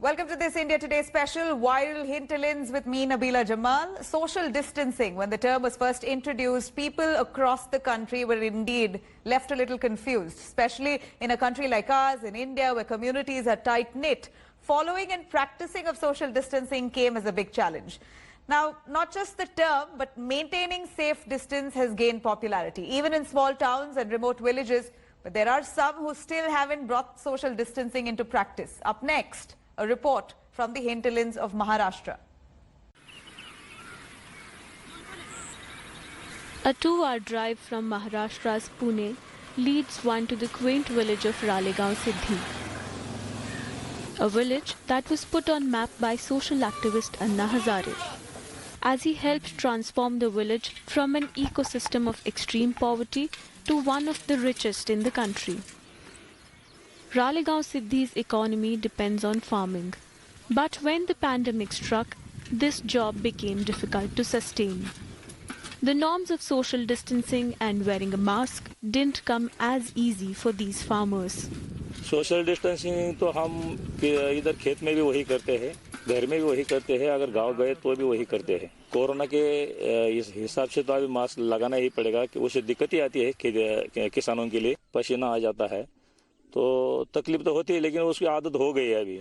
Welcome to this India Today special. Viral hinterlands with me, Nabila Jamal. Social distancing, when the term was first introduced, people across the country were indeed left a little confused, especially in a country like ours, in India, where communities are tight-knit. Following and practicing of social distancing came as a big challenge. Now, not just the term, but maintaining safe distance has gained popularity, even in small towns and remote villages. But there are some who still haven't brought social distancing into practice. Up next, a report from the hinterlands of Maharashtra. A 2-hour drive from Maharashtra's Pune leads one to the quaint village of Ralegaon Siddhi. A village that was put on map by social activist Anna Hazare, as he helped transform the village from an ecosystem of extreme poverty to one of the richest in the country. Ralegaon Siddhi's economy depends on farming. But when the pandemic struck, this job became difficult to sustain. The norms of social distancing and wearing a mask didn't come as easy for these farmers. Social distancing तो हम इधर खेत में भी वही करते हैं, घर में भी वही करते हैं, अगर गांव गए तो भी वही करते हैं। कोरोना के इस हिसाब से तो अभी मास्क लगाना ही पड़ेगा कि उससे दिक्कत ही आती है किसानों के लिए, पसीना आ जाता है तो तकलीफ तो होती है, लेकिन उसकी आदत हो गई है अभी।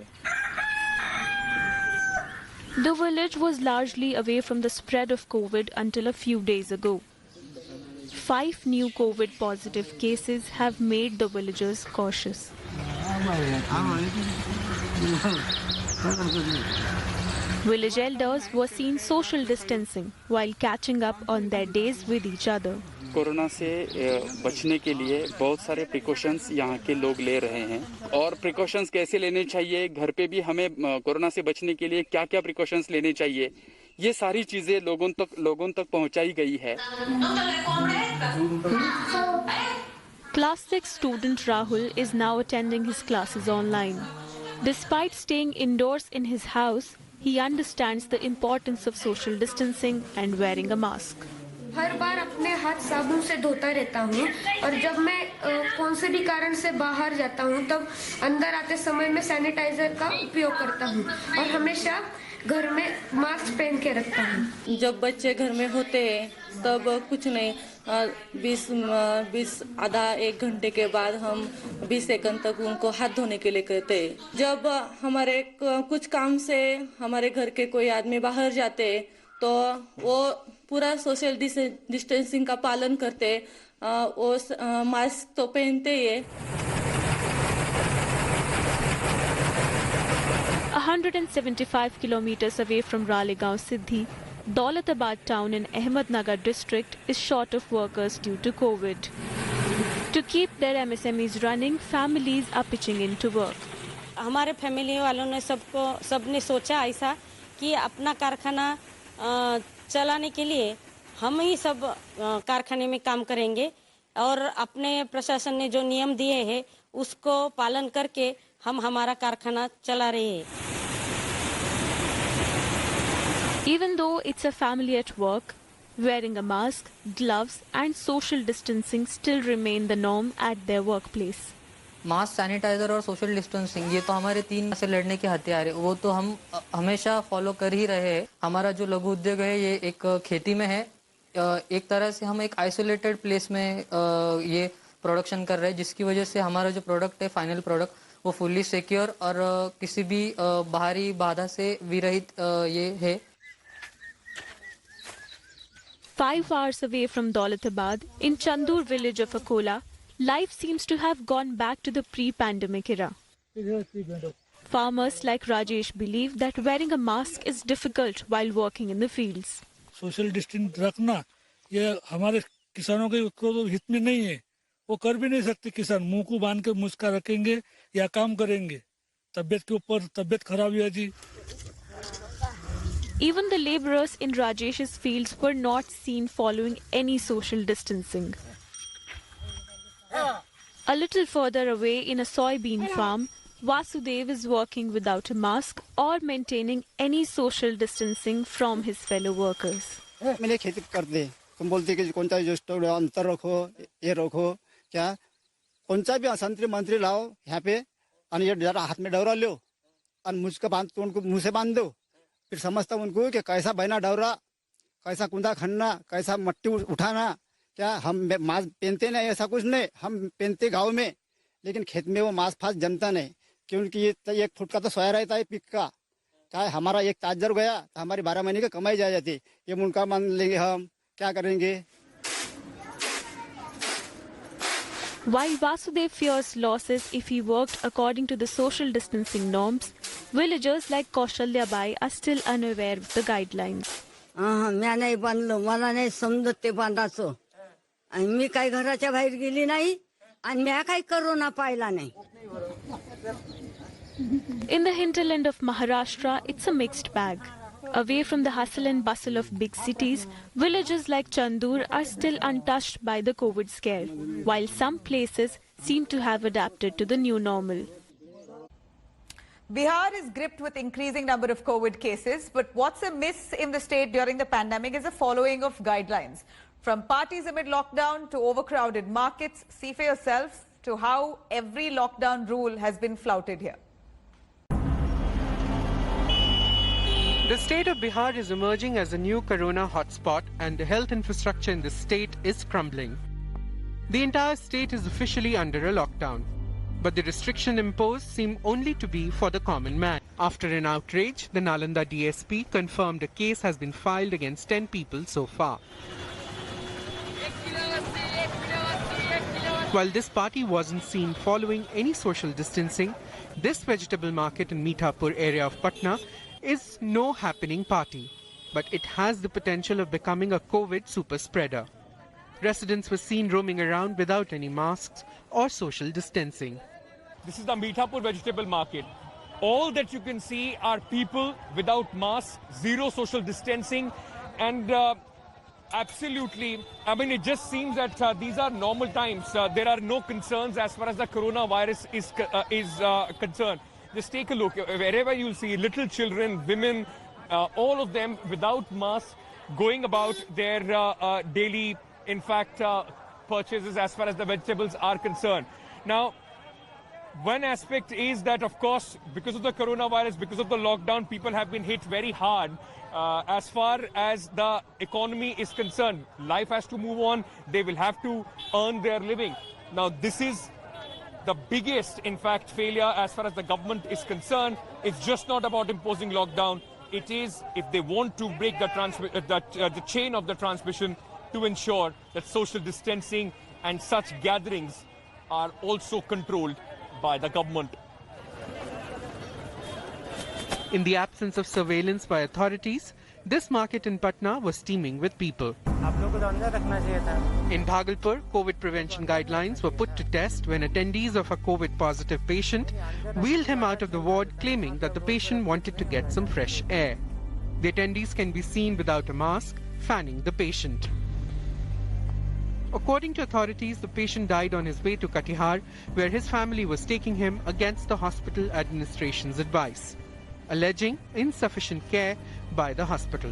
The village was largely away from the spread of COVID until a few days ago. 5 new COVID positive cases have made the villagers cautious. Village elders were seen social distancing while catching up on their days with each other. Corona से बचने के लिए बहुत सारे precautions यहाँ के लोग ले रहे हैं और प्रिकॉशंस कैसे लेने चाहिए, घर पे भी हमें कोरोना से बचने के लिए क्या क्या प्रिकॉशंस लेने चाहिए, ये सारी चीजें लोगों तक पहुँचाई गई है। Class 6 student Rahul is now attending his classes online. Despite staying indoors in his house, he understands the importance of social distancing and wearing a mask. हर बार अपने हाथ साबुन से धोता रहता हूँ और जब मैं कौन से भी कारण से बाहर जाता हूँ तब अंदर आते समय मैं सैनिटाइजर का उपयोग करता हूँ और हमेशा घर में मास्क पहन के रखता हूँ। जब बच्चे घर में होते हैं तब कुछ नहीं, 20 आधा 1 घंटे के बाद हम 20 सेकंड तक उनको हाथ धोने के लिए कहते हैं। जब हमारे कुछ काम से हमारे घर के कोई आदमी बाहर जाते तो वो पूरा सोशल डिस्टेंसिंग का पालन करते, वो मास्क तो पहनते ही। 175 kilometers away from Ralegaon Siddhi, Daulatabad town in Ahmednagar district is short of workers due to COVID. To keep their MSMEs running, families are pitching in to work. हमारे family वालों ने सबने सोचा ऐसा कि अपना कारखाना चलाने के लिए हम ही सब कारखाने में काम करेंगे और अपने प्रशासन ने जो नियम दिए हैं उसको पालन करके हम हमारा कारखाना चला रहे हैं। Even though it's a family at work, wearing a mask, gloves and social distancing still remain the norm at their workplace. Mask, sanitiser और सोशल डिस्टेंसिंग, ये तो हमारे 3 से लड़ने के हथियार है, वो तो हम हमेशा फॉलो कर ही रहे हैं। हमारा जो लघु उद्योग है ये एक खेती में है, एक तरह से हम एक आइसोलेटेड प्लेस में ये प्रोडक्शन कर रहे हैं, जिसकी वजह से हमारा जो प्रोडक्ट है, फाइनल प्रोडक्ट, वो फुल्ली सिक्योर और किसी भी बाहरी बाधा से विरहित ये है। 5 hours away from Daulatabad, in Chandur village of Akola, life seems to have gone back to the pre-pandemic era. Farmers like Rajesh believe that wearing a mask is difficult while working in the fields. Social distance रखना ये हमारे किसानों के को तो हित में नहीं है, वो कर भी नहीं सकते। किसान मुंह को बांध के मुस्का रखेंगे या काम करेंगे, तबीयत के ऊपर तबीयत खराब हो जाती। Even the laborers in Rajesh's fields were not seen following any social distancing. A little further away in a soybean farm, Vasudev is working without a mask or maintaining any social distancing from his fellow workers. मैंने खेती कर दे, तुम बोलते कि कौन सा जो अंतर रखो, ये रखो, क्या कौन सा भी संतरी मंत्री लाओ यहाँ पे और ये जरा हाथ में डोरा लो, और मुझको बांध तो उनको मुँह से बांध दो, फिर समझता उनको कि कैसा बहना डवरा, कैसा कुंदा खनना, कैसा मट्टी उठाना। क्या हम मास्क पहनते नहीं, ऐसा कुछ नहीं, हम पहनते गाँव में, लेकिन खेत में वो मास्क फास्क जमता नहीं, क्योंकि ये 1 फुट का तो सोया रहता है पिक का। चाहे हमारा एक ताजर गया तो हमारी 12 महीने की कमाई जा जाती, ये उनका मान लेंगे, हम क्या करेंगे। While Vasudev fears losses if he worked according to the social distancing norms, villagers like Kaushalya Bai are still unaware of the guidelines. म्या नाही बांधलं, मला नाही समजत ते बांधायचं, आणि मी काही घराच्या बाहेर गेली नाही, आणि म्या काही करोना पाहिला नाही. In the hinterland of Maharashtra, it's a mixed bag. Away from the hustle and bustle of big cities, villages like Chandur are still untouched by the COVID scare, while some places seem to have adapted to the new normal. Bihar is gripped with increasing number of COVID cases, but what's amiss in the state during the pandemic is the following of guidelines. From parties amid lockdown to overcrowded markets, see for yourself to how every lockdown rule has been flouted here. The state of Bihar is emerging as a new corona hotspot, and the health infrastructure in the state is crumbling. The entire state is officially under a lockdown, but the restriction imposed seem only to be for the common man. After an outrage, the Nalanda DSP confirmed a case has been filed against 10 people so far. While this party wasn't seen following any social distancing, this vegetable market in Mithapur area of Patna is no happening party, but it has the potential of becoming a COVID super spreader. Residents were seen roaming around without any masks or social distancing. This is the Mithapur vegetable market. All that you can see are people without masks, zero social distancing, and absolutely, I mean, it just seems that these are normal times. There are no concerns as far as the coronavirus is concerned. Just take a look. Wherever you'll see little children, women, all of them without masks, going about their daily, in fact, purchases as far as the vegetables are concerned. Now, one aspect is that, of course, because of the coronavirus, because of the lockdown, people have been hit very hard. As far as the economy is concerned, life has to move on. They will have to earn their living. Now, this is the biggest, in fact, failure as far as the government is concerned. It's just not about imposing lockdown. It is, if they want to break the chain of the transmission, to ensure that social distancing and such gatherings are also controlled by the government. In the absence of surveillance by authorities, this market in Patna was teeming with people. In Bhagalpur, COVID prevention guidelines were put to test when attendees of a COVID-positive patient wheeled him out of the ward, claiming that the patient wanted to get some fresh air. The attendees can be seen without a mask, fanning the patient. According to authorities, the patient died on his way to Katihar, where his family was taking him against the hospital administration's advice, alleging insufficient care by the hospital.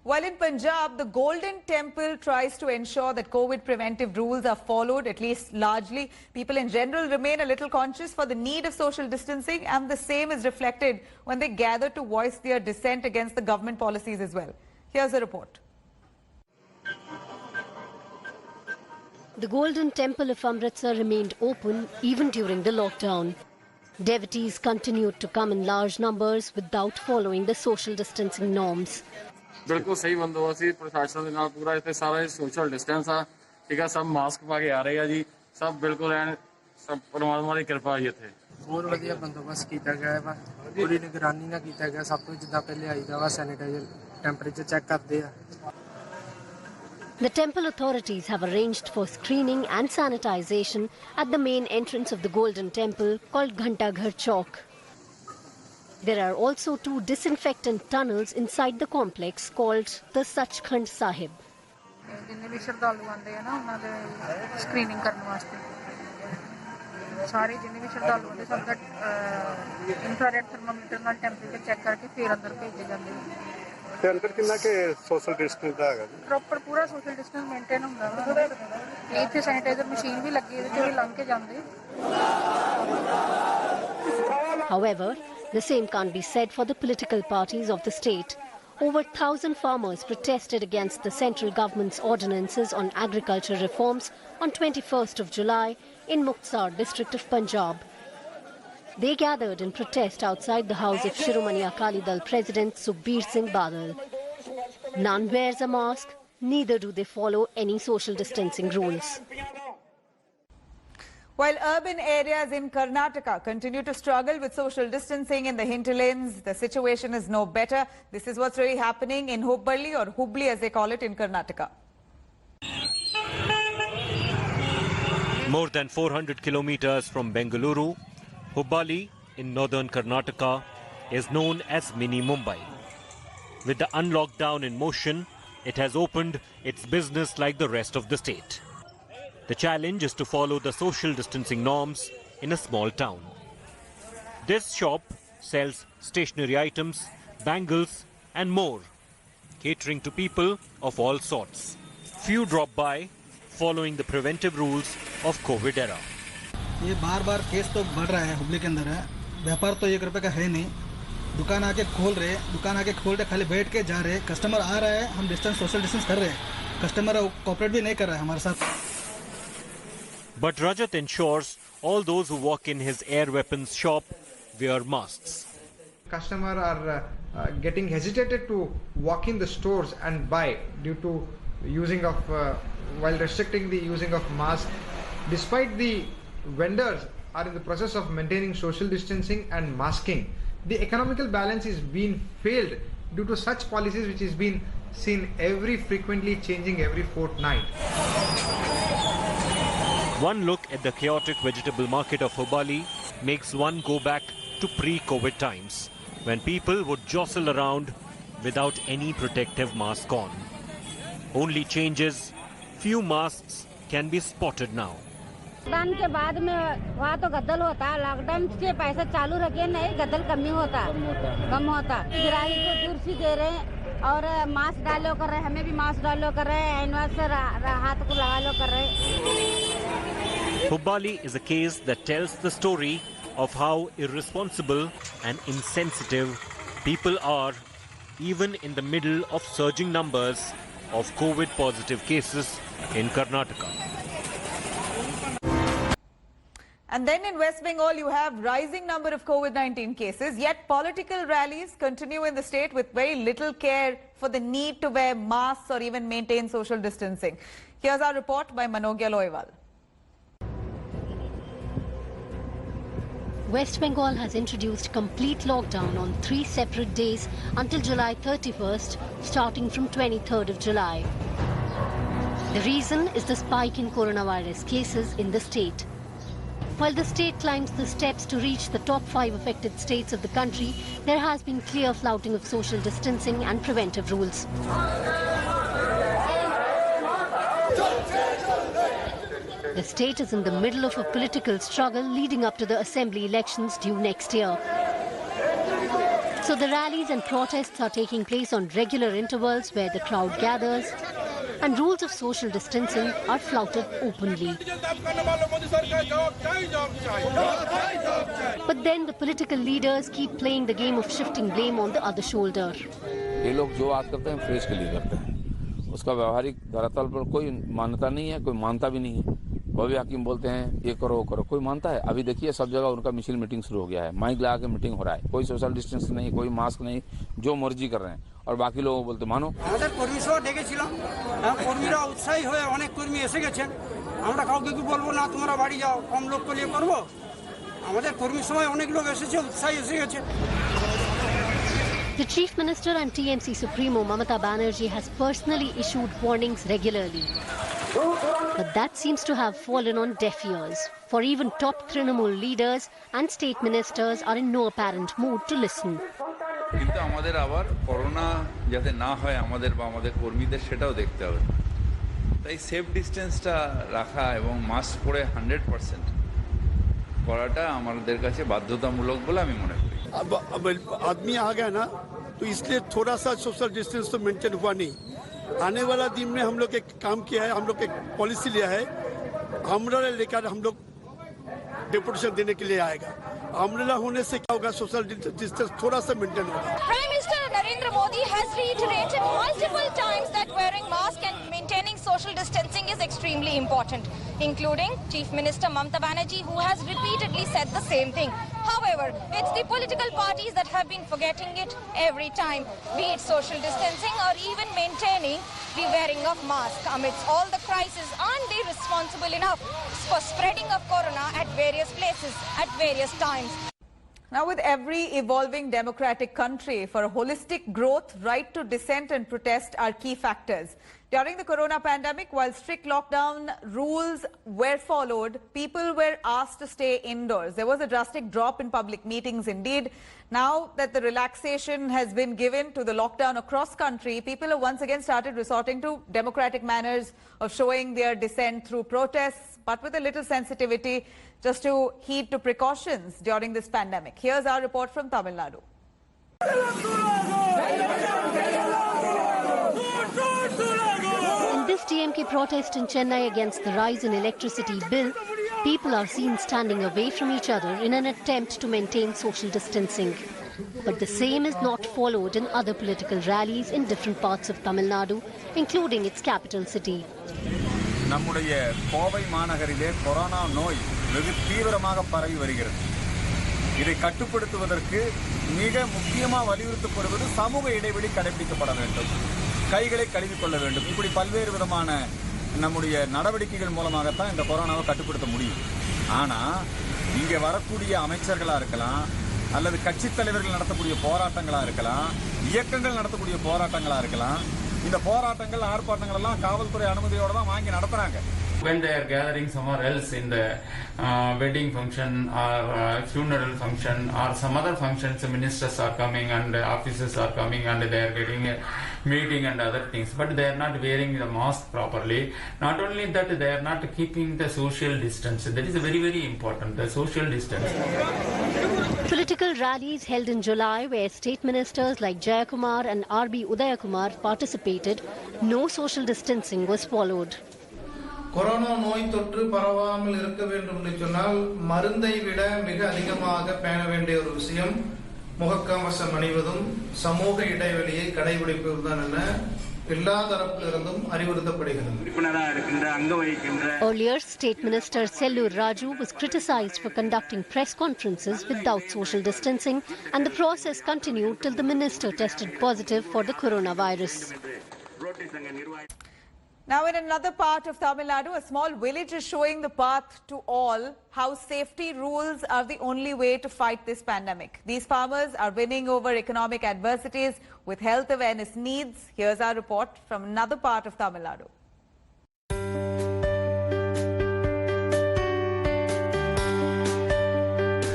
While in Punjab, the Golden Temple tries to ensure that COVID preventive rules are followed, at least largely. People in general remain a little conscious for the need of social distancing, and the same is reflected when they gather to voice their dissent against the government policies as well. Here's a report. The Golden Temple of Amritsar remained open even during the lockdown. Devotees continued to come in large numbers without following the social distancing norms. बिल्कुल सही बंदोबस्त है प्रशासन के नाल पूरा इतने सारा सोशल डिस्टेंस आ ठीक है सब मास्क पा के आ रहे हैं जी सब बिल्कुल हैं सब परमात्मा की कृपा ही थे बहुत बढ़िया बंदोबस्त किया गया है पूरी निगरानी ना किया गया सब कुछ जिदा पहले आईदा वा सैनिटाइजर टेंपरेचर चेक करते हैं. The temple authorities have arranged for screening and sanitization at the main entrance of the Golden Temple called Ghantaghar Chowk. There are also 2 disinfectant tunnels inside the complex called the Sachkhand Sahib. जिन्ने भी श्रद्धालु आते हैं ना उन्हां दे screening करने वास्ते सारे जिन्ने भी श्रद्धालु आते सब दा इंफ्रारेड थर्मामीटर नाल टेंपरेचर चेक करके फिर अंदर भेजे जाते हैं. ते अंदर कितना के सोशल डिस्टेंस दा हैगा जी प्रॉपर पूरा सोशल डिस्टेंस मेंटेन हुंदा वा. इत्थे सैनिटाइजर मशीन भी लगी है, जिहड़ी लंघ के जांदे. However, the same can't be said for the political parties of the state. Over 1,000 farmers protested against the central government's ordinances on agriculture reforms on 21st of July in Muktsar district of Punjab. They gathered in protest outside the house of Shiromani Akali Dal President Sukhbir Singh Badal. None wears a mask, neither do they follow any social distancing rules. While urban areas in Karnataka continue to struggle with social distancing in the hinterlands, the situation is no better. This is what's really happening in Hubballi, or Hubli as they call it, in Karnataka. More than 400 kilometers from Bengaluru, Hubballi in northern Karnataka is known as Mini Mumbai. With the unlockdown in motion, it has opened its business like the rest of the state. The challenge is to follow the social distancing norms in a small town. This shop sells stationery items, bangles and more, catering to people of all sorts. Few drop by, following the preventive rules of COVID era. ये बार-बार case तो बढ़ रहा है हुबली के अंदर है, व्यापार तो 1 रुपए का है नहीं, दुकान आके खोल रहे खाली बैठ के जा रहे, कस्टमर आ रहा है, हम डिस्टेंस सोशल डिस्टेंस कर रहे हैं, कस्टमर कोऑपरेट भी नहीं कर रहा है हमारे साथ. But Rajat ensures all those who walk in his air weapons shop wear masks. Customers are getting hesitated to walk in the stores and buy due to using of while restricting the using of masks. Despite the vendors are in the process of maintaining social distancing and masking, the economical balance is being failed due to such policies which is being seen frequently changing every fortnight. One look at the chaotic vegetable market of Hubballi makes one go back to pre-COVID times, when people would jostle around without any protective mask on. Only changes, few masks can be spotted now. Lockdown के बाद में वहाँ तो गद्दल होता है, lockdown के पैसे चालू रखे नहीं गद्दल कम होता ग्राहक को दूर से दे रहे हैं और मास्क डालो कर रहे हैं, हमें भी मास्क डालो कर रहे हैं, हैंड वॉश से हाथ को लगा लो कर रहे हैं. Hubballi is a case that tells the story of how irresponsible and insensitive people are even in the middle of surging numbers of COVID positive cases in Karnataka. And then in West Bengal, you have rising number of COVID-19 cases, yet political rallies continue in the state with very little care for the need to wear masks or even maintain social distancing. Here's our report by Manogya Loiwal. West Bengal has introduced complete lockdown on 3 separate days until July 31st, starting from 23rd of July. The reason is the spike in coronavirus cases in the state. While the state climbs the steps to reach the top 5 affected states of the country, there has been clear flouting of social distancing and preventive rules. The state is in the middle of a political struggle leading up to the assembly elections due next year. So the rallies and protests are taking place on regular intervals where the crowd gathers, and rules of social distancing are flouted openly. But then the political leaders keep playing the game of shifting blame on the other shoulder. ये लोग जो बात करते हैं fresh के लिए करते हैं, उसका व्यवहारिक धरातल पर कोई मान्यता नहीं है, कोई मानता भी नहीं है. बॉबी हाकिम बोलते हैं ये करो वो करो, कोई मानता है? अभी देखिए सब जगह उनका मिছিল मीटिंग शुरू हो गया है, माइक लगा के मीटिंग हो रहा है, कोई सोशल डिस्टेंस नहीं, कोई मास्क नहीं, जो मर्जी कर रहे हैं और बाकी लोगों को बोलते मानो. আমাদের কর্মী সভা ডেকেছিলাম, কর্মীরা উৎসাহী হয়ে অনেক কর্মী এসে গেছেন, আমরা কাউকে কি বলবো না তোমরা বাড়ি যাও, কম লোক নিয়ে করব, আমাদের কর্মী সভায় অনেক লোক এসেছে, উৎসাহী এসে গেছে. The Chief Minister and TMC Supremo Mamata Banerjee has personally issued warnings regularly. But that seems to have fallen on deaf ears, for even top Trinamool leaders and state ministers are in no apparent mood to listen. কিন্তু আমাদের আবার corona যাতে না হয় আমাদের বা আমাদের কর্মীদের সেটাও দেখতে হবে, তাই সেফ ডিস্টেন্সটা রাখা এবং মাস্ক পরে 100% করাটা আমাদের কাছে বাধ্যতামূলক বলে আমি মনে করি. अब आदमी आ गया ना तो इसलिए थोड़ा सा सोशल डिस्टेंस तो मेंटेन हुआ नहीं. आने वाला दिन में हम लोग एक काम किया है, हम लोग एक पॉलिसी लिया है, हम लोग लेकर हम लोग डेपुटेशन देने के लिए आएगा. अम्ब्रेला होने से क्या होगा, सोशल डिस्टेंस थोड़ा सा मेंटेन होगा। Prime Minister Narendra Modi has reiterated multiple times that wearing mask and maintaining social distancing is extremely important, including Chief Minister Mamata Banerjee, who has repeatedly said the same thing. However, it's the political parties that have been forgetting it every time, be it social distancing or even maintaining the wearing of masks. Amidst all the crisis, aren't they responsible enough for spreading of corona at various places at various times? Now, with every evolving democratic country, for holistic growth, right to dissent and protest are key factors. During the corona pandemic, while strict lockdown rules were followed, people were asked to stay indoors. There was a drastic drop in public meetings indeed. Now that the relaxation has been given to the lockdown across country, people have once again started resorting to democratic manners of showing their dissent through protests, but with a little sensitivity, just to heed to precautions during this pandemic. Here's our report from Tamil Nadu. In this DMK protest in Chennai against the rise in electricity bill, people are seen standing away from each other in an attempt to maintain social distancing. But the same is not followed in other political rallies in different parts of Tamil Nadu, including its capital city. நம்முடைய Kovai மாநகரிலே corona நோய் வெகு தீவிரமாக பரவி வருகிறது. இதை கட்டுப்படுத்துவதற்கு மிக முக்கியமாக வலியுறுத்தப்படுவது சமூக இடைவெளி கடைபிடிக்கப்பட வேண்டும், கைகளை கழுவிக்கொள்ள வேண்டும். இப்படி பல்வேறு விதமான நம்முடைய நடவடிக்கைகள் மூலமாகத்தான் இந்த கொரோனாவை கட்டுப்படுத்த முடியும். ஆனால் இங்கே வரக்கூடிய அமைச்சர்களாக இருக்கலாம், அல்லது கட்சித் தலைவர்கள் நடத்தக்கூடிய போராட்டங்களாக இருக்கலாம், இயக்கங்கள் நடத்தக்கூடிய போராட்டங்களாக இருக்கலாம், இந்த போராட்டங்கள் ஆர்ப்பாட்டங்கள் எல்லாம் காவல்துறை அனுமதியோட தான் வாங்கி நடத்துறாங்க. When they are gathering somewhere else in the wedding function or funeral function or some other functions, the ministers are coming and officers are coming and they are getting a meeting and other things, but they are not wearing the mask properly. Not only that, they are not keeping the social distance. That is very, very important, the social distance. Political rallies held in July where state ministers like Jayakumar and R.B. Udayakumar participated, no social distancing was followed. Corona நோய் தொற்று பரவாமல் இருக்க வேண்டும் என்று சொன்னால் மருந்தை விட மிக அதிகமாக பேண வேண்டிய ஒரு விஷயம் முகக்கவசம் அணிவதும் சமூக இடைவெளியை கடைபிடிப்பதுதான் என எல்லா தரப்பிலிருந்தும் அறிவுறுத்தப்படுகிறது. Earlier, State Minister Sellur Raju was criticized for conducting press conferences without social distancing, and the process continued till the minister tested positive for the coronavirus. Now, in another part of Tamil Nadu, a small village is showing the path to all how safety rules are the only way to fight this pandemic. These farmers are winning over economic adversities with health awareness needs. Here's our report from another part of Tamil Nadu.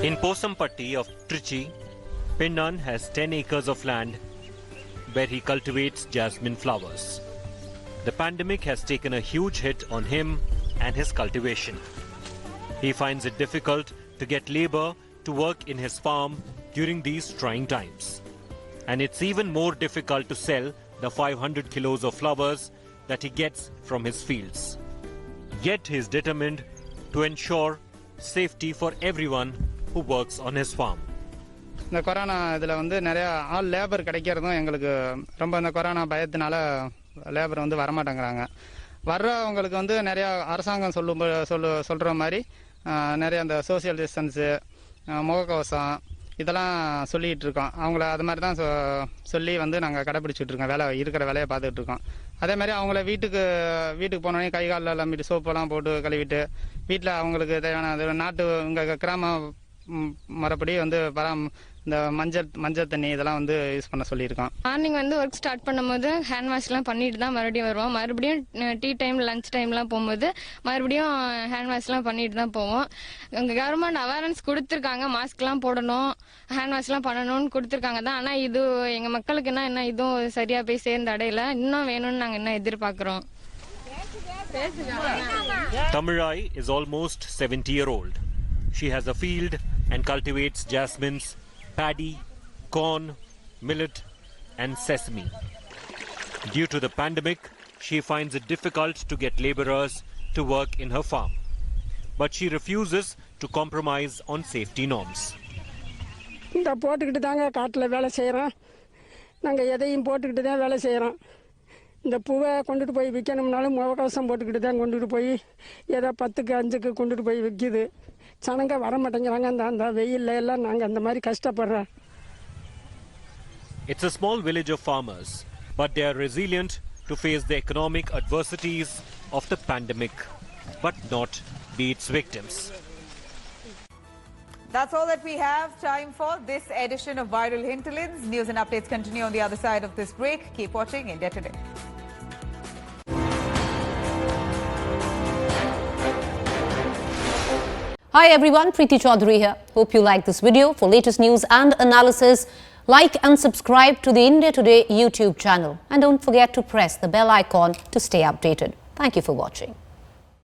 In Posampatti of Trichy, Pinnan has 10 acres of land where he cultivates jasmine flowers. The pandemic has taken a huge hit on him and his cultivation. He finds it difficult to get labor to work in his farm during these trying times. And it's even more difficult to sell the 500 kilos of flowers that he gets from his fields. Yet he is determined to ensure safety for everyone who works on his farm. இந்த corona இதில் வந்து நிறைய ஆள் labour கிடைக்கிறதும் எங்களுக்கு ரொம்ப இந்த corona பயத்தினால labour வந்து வரமாட்டேங்கிறாங்க. வர்றவங்களுக்கு வந்து நிறையா அரசாங்கம் சொல்கிற மாதிரி நிறைய அந்த சோசியல் டிஸ்டன்ஸு, முகக்கவசம் இதெல்லாம் சொல்லிகிட்டு இருக்கோம். அவங்கள அது மாதிரி தான் சொல்லி வந்து நாங்கள் கடைப்பிடிச்சிட்டு இருக்கோம், இருக்கிற வேலையை பார்த்துட்டு இருக்கோம். அதே மாதிரி அவங்கள வீட்டுக்கு போனோடனே கை காலில் எல்லாமே சோப்பெல்லாம் போட்டு கழுவிட்டு வீட்டில் அவங்களுக்கு தேவையான நாட்டு இங்கே கிராம மறுபடி வந்து இந்த மஞ்சள் தண்ணி இதெல்லாம் வந்து யூஸ் பண்ண சொல்லியிருக்கோம். மார்னிங் வந்து ஒர்க் ஸ்டார்ட் பண்ணும்போது ஹேண்ட் வாஷ்லாம் பண்ணிட்டு தான் மறுபடியும் வருவோம். மறுபடியும் டீ டைம் லஞ்ச் டைம்லாம் போகும்போது மறுபடியும் ஹேண்ட் வாஷ்லாம் பண்ணிட்டு தான் போவோம். கவர்மெண்ட் அவேர்னஸ் கொடுத்துருக்காங்க, மாஸ்க்லாம் போடணும், ஹேண்ட் வாஷ்லாம் பண்ணணும்னு கொடுத்துருக்காங்க தான். ஆனால் இது எங்கள் மக்களுக்கு என்ன இதுவும் சரியாக போய் சேர்ந்த அடையில இன்னும் வேணும்னு நாங்கள் என்ன எதிர்பார்க்குறோம். Tamirai is almost 70-year-old. She has a field and cultivates jasmines, paddy, corn, millet and sesame. Due to the pandemic, she finds it difficult to get laborers to work in her farm. But she refuses to compromise on safety norms. இந்த போட்டுக்கிட்டு தாங்க காட்டில் வேலை செய்கிறோம். நாங்கள் எதையும் போட்டுக்கிட்டு தான் வேலை செய்கிறோம். இந்த பூவை கொண்டுட்டு போய் விற்கணும்னாலும் முகக்கவசம் போட்டுக்கிட்டு தான் கொண்டுட்டு போய் ஏதோ 10க்கு 5க்கு கொண்டுட்டு போய் விற்கிது. ஜனங்க வர மாட்டேங்கிறாங்க. அந்த வெயில்ல எல்லாம் நாங்கள் அந்த மாதிரி கஷ்டப்படுறோம். It's a small village of farmers, but they are resilient to face the economic adversities of the pandemic, but not be its victims. That's all that we have time for this edition of Viral Hinterlands. News and updates continue on the other side of this break. Keep watching India Today. Hi everyone, Preeti Chaudhary here. Hope you like this video. For latest news and analysis, like and subscribe to the India Today YouTube channel. And don't forget to press the bell icon to stay updated. Thank you for watching.